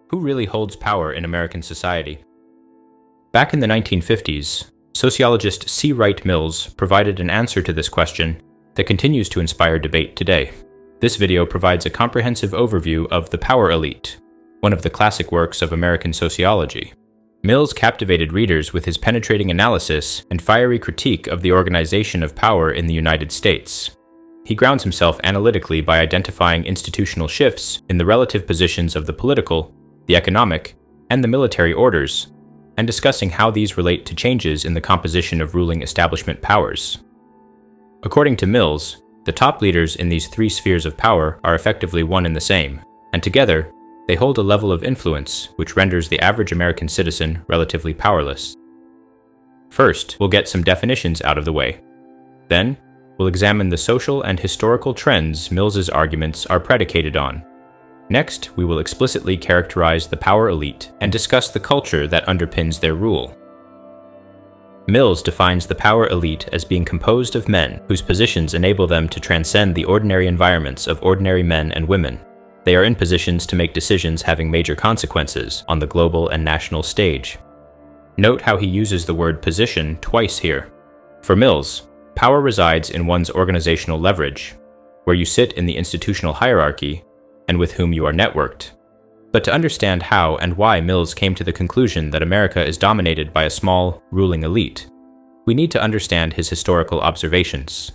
Who really holds power in American society? Back in the 1950s, sociologist C. Wright Mills provided an answer to this question that continues to inspire debate today. This video provides a comprehensive overview of The Power Elite, one of the classic works of American sociology. Mills captivated readers with his penetrating analysis and fiery critique of the organization of power in the United States. He grounds himself analytically by identifying institutional shifts in the relative positions of the political, the economic, and the military orders, and discussing how these relate to changes in the composition of ruling establishment powers. According to Mills, the top leaders in these three spheres of power are effectively one and the same, and together, they hold a level of influence which renders the average American citizen relatively powerless. First, we'll get some definitions out of the way. Then, we'll examine the social and historical trends Mills's arguments are predicated on. Next, we will explicitly characterize the power elite and discuss the culture that underpins their rule. Mills defines the power elite as being composed of men whose positions enable them to transcend the ordinary environments of ordinary men and women. They are in positions to make decisions having major consequences on the global and national stage. Note how he uses the word position twice here. For Mills, power resides in one's organizational leverage, where you sit in the institutional hierarchy and with whom you are networked. But to understand how and why Mills came to the conclusion that America is dominated by a small, ruling elite, we need to understand his historical observations.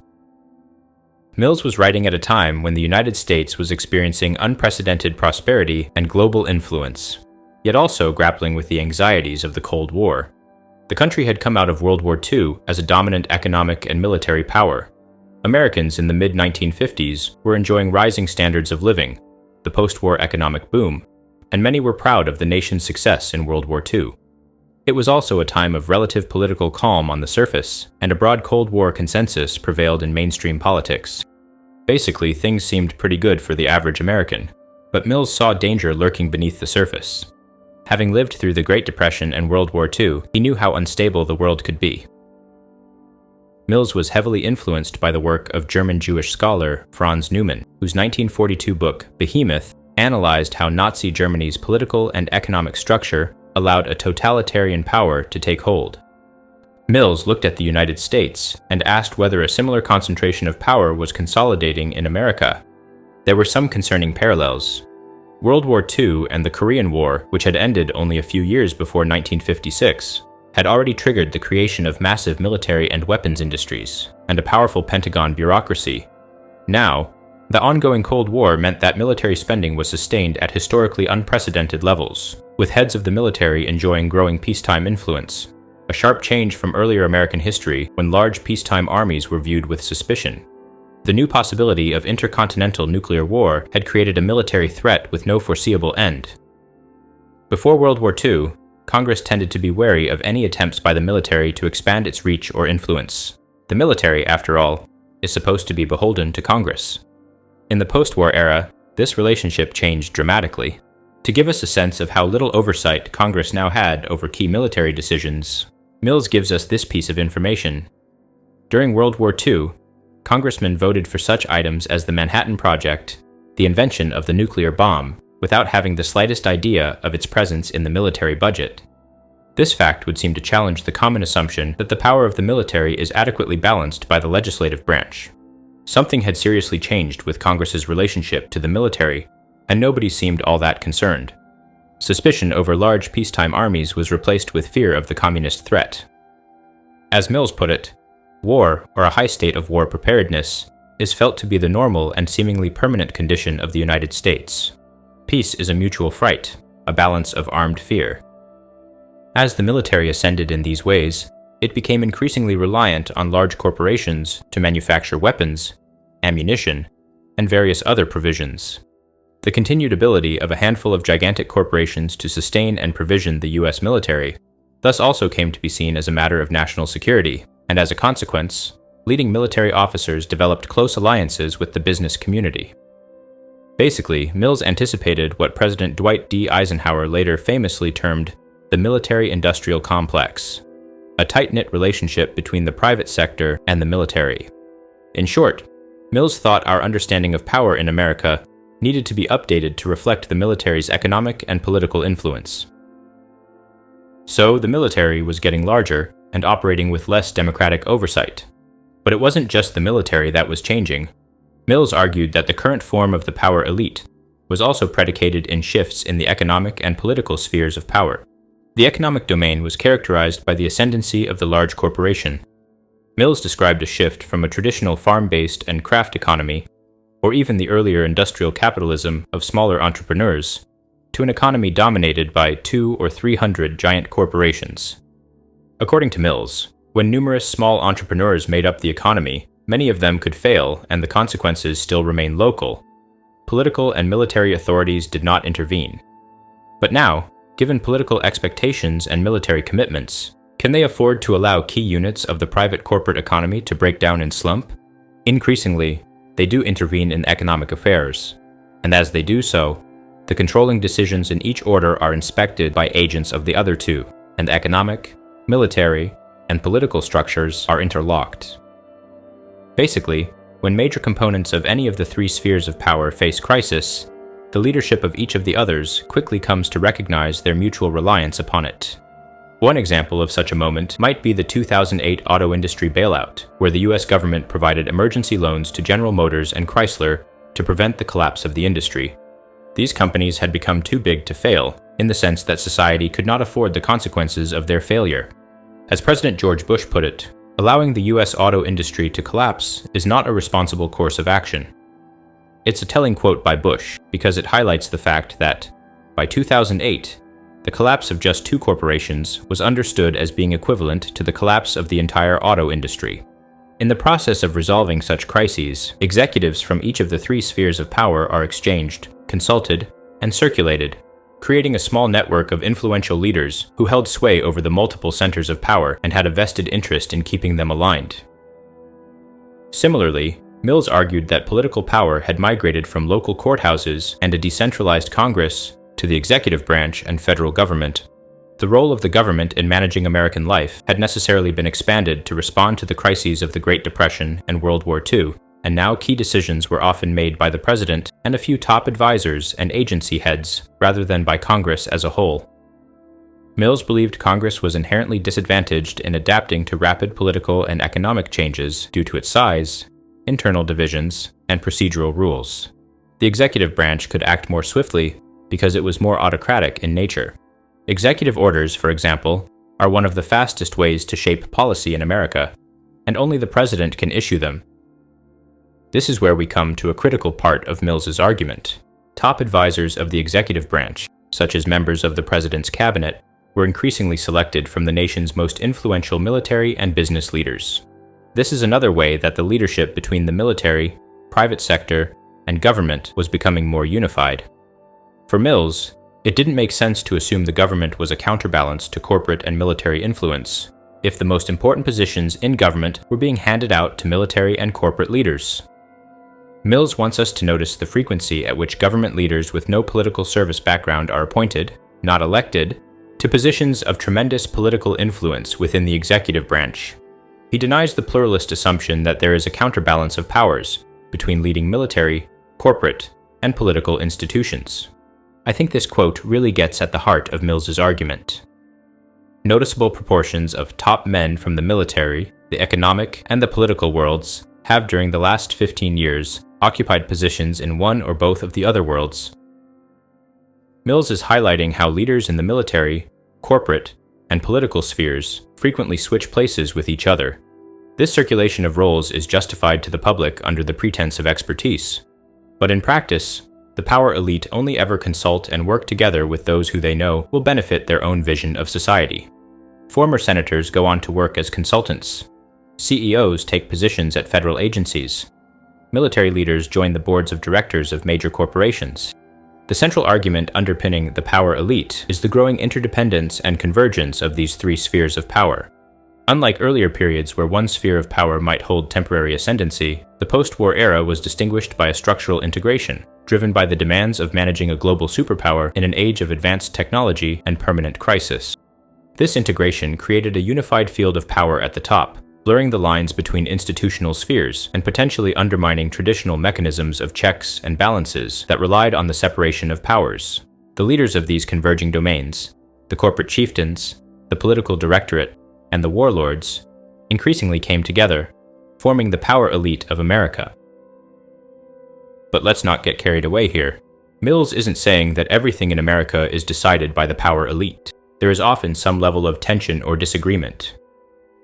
Mills was writing at a time when the United States was experiencing unprecedented prosperity and global influence, yet also grappling with the anxieties of the Cold War. The country had come out of World War II as a dominant economic and military power. Americans in the mid-1950s were enjoying rising standards of living, the post-war economic boom, and many were proud of the nation's success in World War II. It was also a time of relative political calm on the surface, and a broad Cold War consensus prevailed in mainstream politics. Basically, things seemed pretty good for the average American, but Mills saw danger lurking beneath the surface. Having lived through the Great Depression and World War II, he knew how unstable the world could be. Mills was heavily influenced by the work of German Jewish scholar Franz Neumann, whose 1942 book, Behemoth, analyzed how Nazi Germany's political and economic structure allowed a totalitarian power to take hold. Mills looked at the United States and asked whether a similar concentration of power was consolidating in America. There were some concerning parallels. World War II and the Korean War, which had ended only a few years before 1956, had already triggered the creation of massive military and weapons industries, and a powerful Pentagon bureaucracy. Now, the ongoing Cold War meant that military spending was sustained at historically unprecedented levels, with heads of the military enjoying growing peacetime influence, a sharp change from earlier American history when large peacetime armies were viewed with suspicion. The new possibility of intercontinental nuclear war had created a military threat with no foreseeable end. Before World War II, Congress tended to be wary of any attempts by the military to expand its reach or influence. The military, after all, is supposed to be beholden to Congress. In the post-war era, this relationship changed dramatically. To give us a sense of how little oversight Congress now had over key military decisions, Mills gives us this piece of information. During World War II, congressmen voted for such items as the Manhattan Project, the invention of the nuclear bomb, without having the slightest idea of its presence in the military budget. This fact would seem to challenge the common assumption that the power of the military is adequately balanced by the legislative branch. Something had seriously changed with Congress's relationship to the military, and nobody seemed all that concerned. Suspicion over large peacetime armies was replaced with fear of the communist threat. As Mills put it, war, or a high state of war preparedness, is felt to be the normal and seemingly permanent condition of the United States. Peace is a mutual fright, a balance of armed fear. As the military ascended in these ways, it became increasingly reliant on large corporations to manufacture weapons, ammunition, and various other provisions. The continued ability of a handful of gigantic corporations to sustain and provision the U.S. military thus also came to be seen as a matter of national security, and as a consequence, leading military officers developed close alliances with the business community. Basically, Mills anticipated what President Dwight D. Eisenhower later famously termed the military-industrial complex, a tight-knit relationship between the private sector and the military. In short, Mills thought our understanding of power in America needed to be updated to reflect the military's economic and political influence. So, the military was getting larger and operating with less democratic oversight. But it wasn't just the military that was changing. Mills argued that the current form of the power elite was also predicated in shifts in the economic and political spheres of power. The economic domain was characterized by the ascendancy of the large corporation. Mills described a shift from a traditional farm-based and craft economy, or even the earlier industrial capitalism of smaller entrepreneurs, to an economy dominated by 200 or 300 giant corporations. According to Mills, when numerous small entrepreneurs made up the economy, many of them could fail and the consequences still remain local. Political and military authorities did not intervene. But now, given political expectations and military commitments, can they afford to allow key units of the private corporate economy to break down and slump? Increasingly, they do intervene in economic affairs, and as they do so, the controlling decisions in each order are inspected by agents of the other two, and economic, military, and political structures are interlocked. Basically, when major components of any of the three spheres of power face crisis, the leadership of each of the others quickly comes to recognize their mutual reliance upon it. One example of such a moment might be the 2008 auto industry bailout, where the US government provided emergency loans to General Motors and Chrysler to prevent the collapse of the industry. These companies had become too big to fail, in the sense that society could not afford the consequences of their failure. As President George Bush put it, allowing the US auto industry to collapse is not a responsible course of action. It's a telling quote by Bush because it highlights the fact that, by 2008, the collapse of just two corporations was understood as being equivalent to the collapse of the entire auto industry. In the process of resolving such crises, executives from each of the three spheres of power are exchanged, consulted, and circulated, creating a small network of influential leaders who held sway over the multiple centers of power and had a vested interest in keeping them aligned. Similarly, Mills argued that political power had migrated from local courthouses and a decentralized Congress to the executive branch and federal government. The role of the government in managing American life had necessarily been expanded to respond to the crises of the Great Depression and World War II, and now key decisions were often made by the president and a few top advisors and agency heads, rather than by Congress as a whole. Mills believed Congress was inherently disadvantaged in adapting to rapid political and economic changes due to its size, internal divisions, and procedural rules. The executive branch could act more swiftly because it was more autocratic in nature. Executive orders, for example, are one of the fastest ways to shape policy in America, and only the president can issue them. This is where we come to a critical part of Mills's argument. Top advisors of the executive branch, such as members of the president's cabinet, were increasingly selected from the nation's most influential military and business leaders. This is another way that the leadership between the military, private sector, and government was becoming more unified. For Mills, it didn't make sense to assume the government was a counterbalance to corporate and military influence, if the most important positions in government were being handed out to military and corporate leaders. Mills wants us to notice the frequency at which government leaders with no political service background are appointed, not elected, to positions of tremendous political influence within the executive branch. He denies the pluralist assumption that there is a counterbalance of powers between leading military, corporate, and political institutions. I think this quote really gets at the heart of Mills's argument. Noticeable proportions of top men from the military, the economic, and the political worlds have during the last 15 years occupied positions in one or both of the other worlds. Mills is highlighting how leaders in the military, corporate, and political spheres frequently switch places with each other. This circulation of roles is justified to the public under the pretense of expertise, but in practice, the power elite only ever consult and work together with those who they know will benefit their own vision of society. Former senators go on to work as consultants. CEOs take positions at federal agencies. Military leaders join the boards of directors of major corporations. The central argument underpinning the power elite is the growing interdependence and convergence of these three spheres of power. Unlike earlier periods where one sphere of power might hold temporary ascendancy, the post-war era was distinguished by a structural integration, driven by the demands of managing a global superpower in an age of advanced technology and permanent crisis. This integration created a unified field of power at the top, blurring the lines between institutional spheres and potentially undermining traditional mechanisms of checks and balances that relied on the separation of powers. The leaders of these converging domains, the corporate chieftains, the political directorate, and the warlords, increasingly came together, forming the power elite of America. But let's not get carried away here. Mills isn't saying that everything in America is decided by the power elite. There is often some level of tension or disagreement.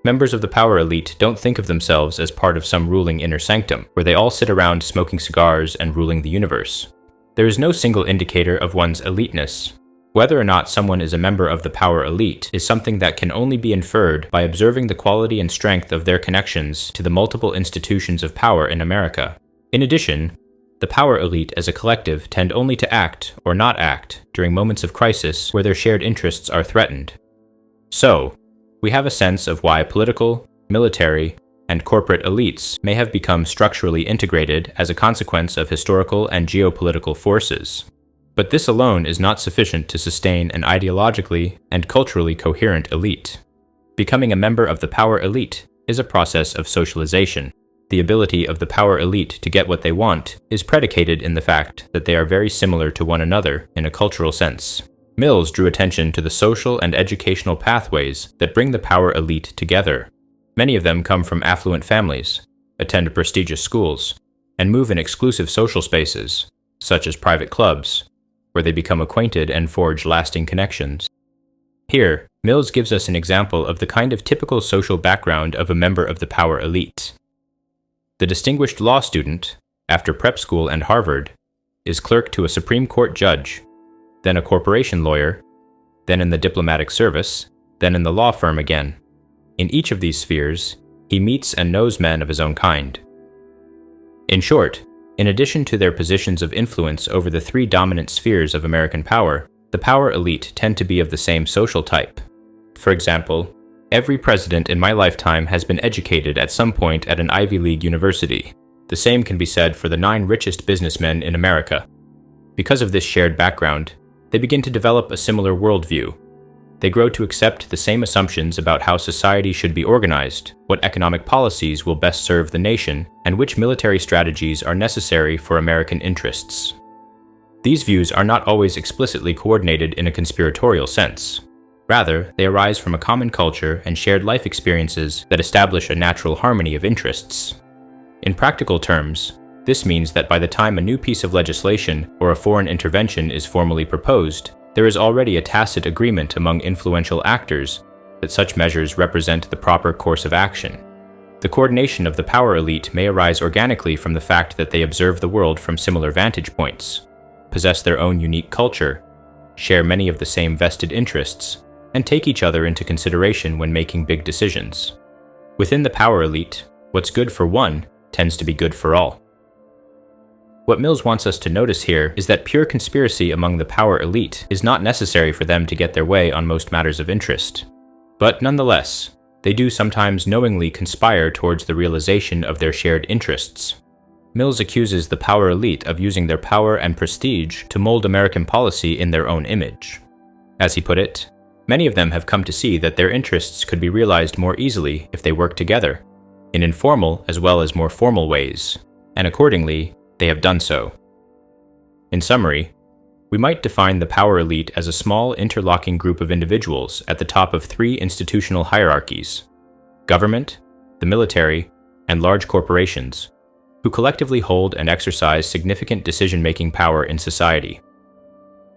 Members of the power elite don't think of themselves as part of some ruling inner sanctum, where they all sit around smoking cigars and ruling the universe. There is no single indicator of one's eliteness. Whether or not someone is a member of the power elite is something that can only be inferred by observing the quality and strength of their connections to the multiple institutions of power in America. In addition, the power elite as a collective tend only to act or not act during moments of crisis where their shared interests are threatened. So, we have a sense of why political, military, and corporate elites may have become structurally integrated as a consequence of historical and geopolitical forces. But this alone is not sufficient to sustain an ideologically and culturally coherent elite. Becoming a member of the power elite is a process of socialization. The ability of the power elite to get what they want is predicated in the fact that they are very similar to one another in a cultural sense. Mills drew attention to the social and educational pathways that bring the power elite together. Many of them come from affluent families, attend prestigious schools, and move in exclusive social spaces, such as private clubs, where they become acquainted and forge lasting connections. Here, Mills gives us an example of the kind of typical social background of a member of the power elite. The distinguished law student, after prep school and Harvard, is clerk to a Supreme Court judge, then a corporation lawyer, then in the diplomatic service, then in the law firm again. In each of these spheres, he meets and knows men of his own kind. In short, in addition to their positions of influence over the three dominant spheres of American power, the power elite tend to be of the same social type. For example, every president in my lifetime has been educated at some point at an Ivy League university. The same can be said for the 9 richest businessmen in America. Because of this shared background, they begin to develop a similar worldview. They grow to accept the same assumptions about how society should be organized, what economic policies will best serve the nation, and which military strategies are necessary for American interests. These views are not always explicitly coordinated in a conspiratorial sense. Rather, they arise from a common culture and shared life experiences that establish a natural harmony of interests. In practical terms, this means that by the time a new piece of legislation or a foreign intervention is formally proposed, there is already a tacit agreement among influential actors that such measures represent the proper course of action. The coordination of the power elite may arise organically from the fact that they observe the world from similar vantage points, possess their own unique culture, share many of the same vested interests, and take each other into consideration when making big decisions. Within the power elite, what's good for one tends to be good for all. What Mills wants us to notice here is that pure conspiracy among the power elite is not necessary for them to get their way on most matters of interest. But nonetheless, they do sometimes knowingly conspire towards the realization of their shared interests. Mills accuses the power elite of using their power and prestige to mold American policy in their own image. As he put it, many of them have come to see that their interests could be realized more easily if they worked together, in informal as well as more formal ways, and accordingly, they have done so. In summary, we might define the power elite as a small interlocking group of individuals at the top of 3 institutional hierarchies: government, the military, and large corporations, who collectively hold and exercise significant decision-making power in society.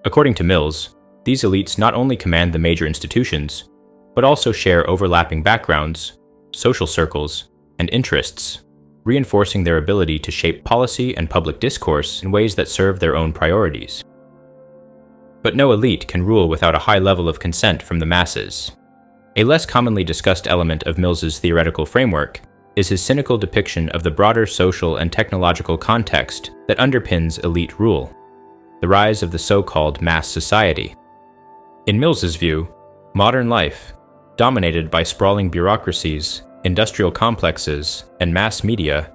According to Mills, these elites not only command the major institutions, but also share overlapping backgrounds, social circles, and interests, reinforcing their ability to shape policy and public discourse in ways that serve their own priorities. But no elite can rule without a high level of consent from the masses. A less commonly discussed element of Mills's theoretical framework is his cynical depiction of the broader social and technological context that underpins elite rule, the rise of the so-called mass society. In Mills's view, modern life, dominated by sprawling bureaucracies, industrial complexes, and mass media,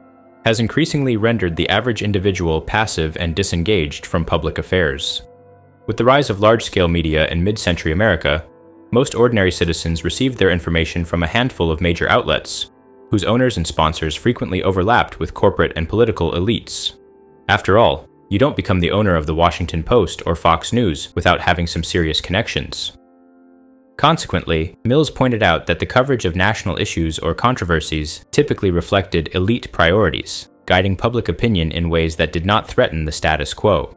has increasingly rendered the average individual passive and disengaged from public affairs. With the rise of large-scale media in mid-century America, most ordinary citizens received their information from a handful of major outlets, whose owners and sponsors frequently overlapped with corporate and political elites. After all, you don't become the owner of the Washington Post or Fox News without having some serious connections. Consequently, Mills pointed out that the coverage of national issues or controversies typically reflected elite priorities, guiding public opinion in ways that did not threaten the status quo.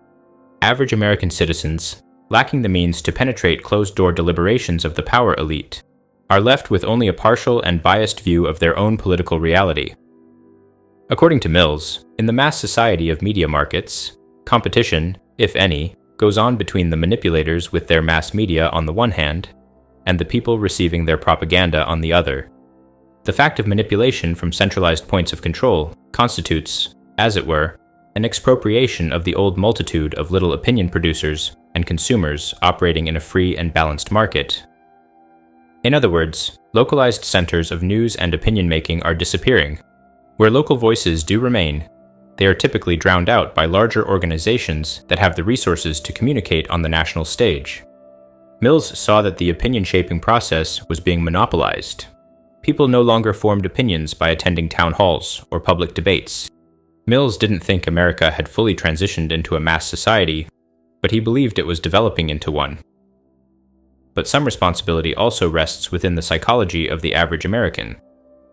Average American citizens, lacking the means to penetrate closed-door deliberations of the power elite, are left with only a partial and biased view of their own political reality. According to Mills, in the mass society of media markets, competition, if any, goes on between the manipulators with their mass media on the one hand, and the people receiving their propaganda on the other. The fact of manipulation from centralized points of control constitutes, as it were, an expropriation of the old multitude of little opinion producers and consumers operating in a free and balanced market. In other words, localized centers of news and opinion-making are disappearing. Where local voices do remain, they are typically drowned out by larger organizations that have the resources to communicate on the national stage. Mills saw that the opinion-shaping process was being monopolized. People no longer formed opinions by attending town halls or public debates. Mills didn't think America had fully transitioned into a mass society, but he believed it was developing into one. But some responsibility also rests within the psychology of the average American,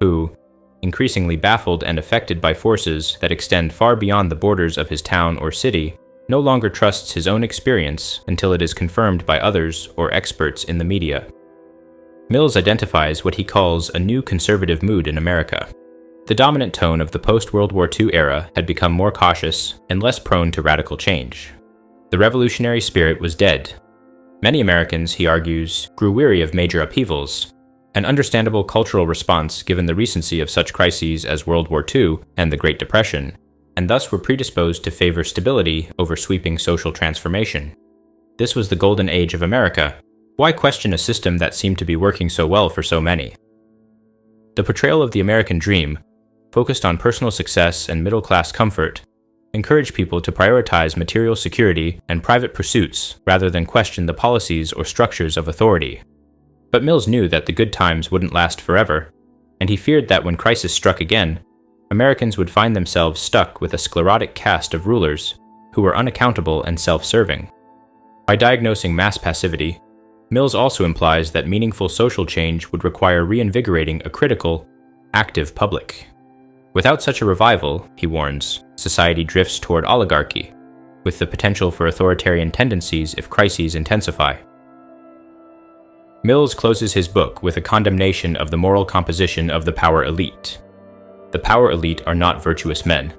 who, increasingly baffled and affected by forces that extend far beyond the borders of his town or city, no longer trusts his own experience until it is confirmed by others or experts in the media. Mills identifies what he calls a new conservative mood in America. The dominant tone of the post-World War II era had become more cautious and less prone to radical change. The revolutionary spirit was dead. Many Americans, he argues, grew weary of major upheavals, an understandable cultural response given the recency of such crises as World War II and the Great Depression, and thus were predisposed to favor stability over sweeping social transformation. This was the golden age of America. Why question a system that seemed to be working so well for so many? The portrayal of the American dream, focused on personal success and middle-class comfort, encouraged people to prioritize material security and private pursuits rather than question the policies or structures of authority. But Mills knew that the good times wouldn't last forever, and he feared that when crisis struck again, Americans would find themselves stuck with a sclerotic caste of rulers who were unaccountable and self-serving. By diagnosing mass passivity, Mills also implies that meaningful social change would require reinvigorating a critical, active public. Without such a revival, he warns, society drifts toward oligarchy, with the potential for authoritarian tendencies if crises intensify. Mills closes his book with a condemnation of the moral composition of the power elite. The power elite are not virtuous men.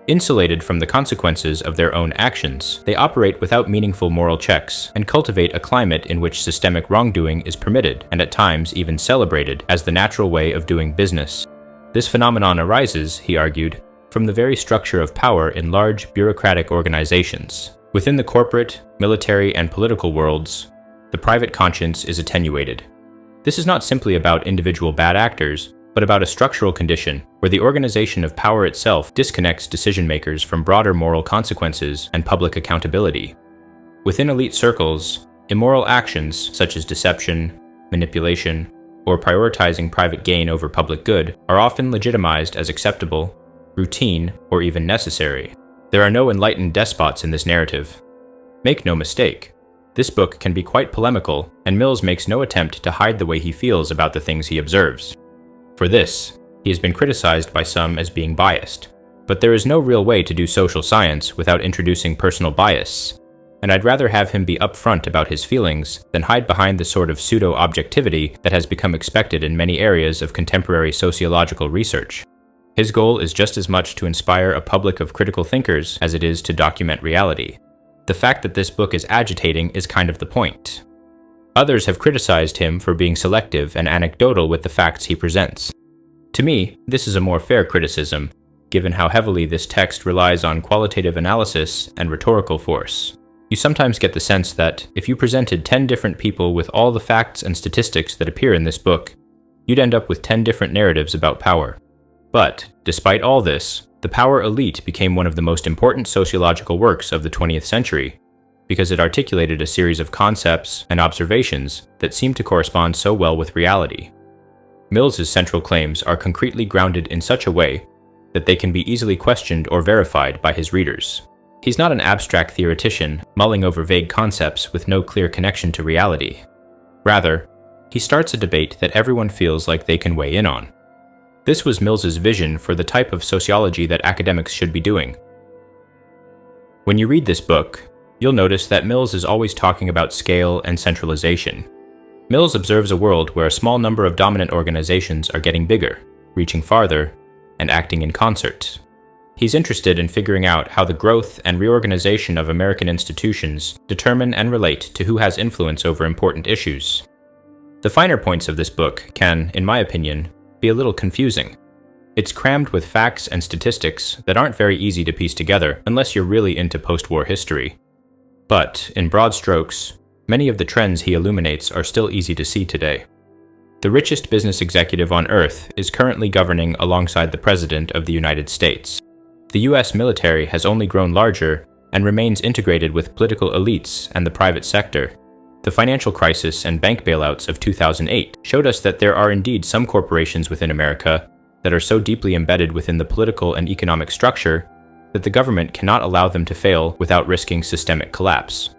Insulated from the consequences of their own actions, they operate without meaningful moral checks and cultivate a climate in which systemic wrongdoing is permitted and at times even celebrated as the natural way of doing business. This phenomenon arises, he argued, from the very structure of power in large bureaucratic organizations. Within the corporate, military, and political worlds, the private conscience is attenuated. This is not simply about individual bad actors, but about a structural condition where the organization of power itself disconnects decision-makers from broader moral consequences and public accountability. Within elite circles, immoral actions such as deception, manipulation, or prioritizing private gain over public good are often legitimized as acceptable, routine, or even necessary. There are no enlightened despots in this narrative. Make no mistake, this book can be quite polemical, and Mills makes no attempt to hide the way he feels about the things he observes. For this, he has been criticized by some as being biased, but there is no real way to do social science without introducing personal bias, and I'd rather have him be upfront about his feelings than hide behind the sort of pseudo-objectivity that has become expected in many areas of contemporary sociological research. His goal is just as much to inspire a public of critical thinkers as it is to document reality. The fact that this book is agitating is kind of the point. Others have criticized him for being selective and anecdotal with the facts he presents. To me, this is a more fair criticism, given how heavily this text relies on qualitative analysis and rhetorical force. You sometimes get the sense that if you presented 10 different people with all the facts and statistics that appear in this book, you'd end up with 10 different narratives about power. But, despite all this, The Power Elite became one of the most important sociological works of the 20th century, because it articulated a series of concepts and observations that seemed to correspond so well with reality. Mills's central claims are concretely grounded in such a way that they can be easily questioned or verified by his readers. He's not an abstract theoretician mulling over vague concepts with no clear connection to reality. Rather, he starts a debate that everyone feels like they can weigh in on. This was Mills's vision for the type of sociology that academics should be doing. When you read this book, you'll notice that Mills is always talking about scale and centralization. Mills observes a world where a small number of dominant organizations are getting bigger, reaching farther, and acting in concert. He's interested in figuring out how the growth and reorganization of American institutions determine and relate to who has influence over important issues. The finer points of this book can, in my opinion, be a little confusing. It's crammed with facts and statistics that aren't very easy to piece together unless you're really into post-war history. But, in broad strokes, many of the trends he illuminates are still easy to see today. The richest business executive on Earth is currently governing alongside the President of the United States. The US military has only grown larger and remains integrated with political elites and the private sector. The financial crisis and bank bailouts of 2008 showed us that there are indeed some corporations within America that are so deeply embedded within the political and economic structure that the government cannot allow them to fail without risking systemic collapse.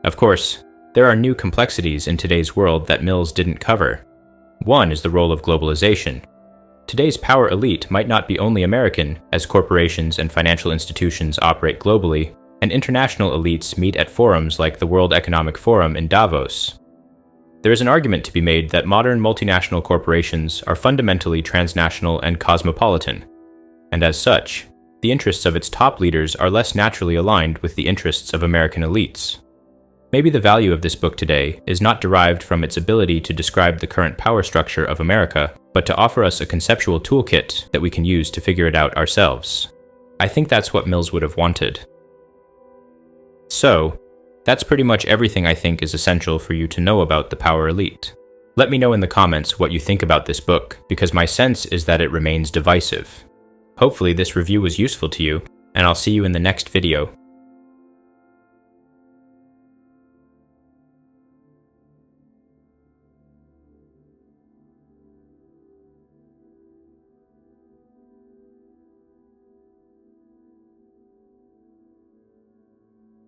Of course, there are new complexities in today's world that Mills didn't cover. One is the role of globalization. Today's power elite might not be only American, as corporations and financial institutions operate globally, and international elites meet at forums like the World Economic Forum in Davos. There is an argument to be made that modern multinational corporations are fundamentally transnational and cosmopolitan, and as such, the interests of its top leaders are less naturally aligned with the interests of American elites. Maybe the value of this book today is not derived from its ability to describe the current power structure of America, but to offer us a conceptual toolkit that we can use to figure it out ourselves. I think that's what Mills would have wanted. So, that's pretty much everything I think is essential for you to know about the power elite. Let me know in the comments what you think about this book, because my sense is that it remains divisive. Hopefully this review was useful to you, and I'll see you in the next video.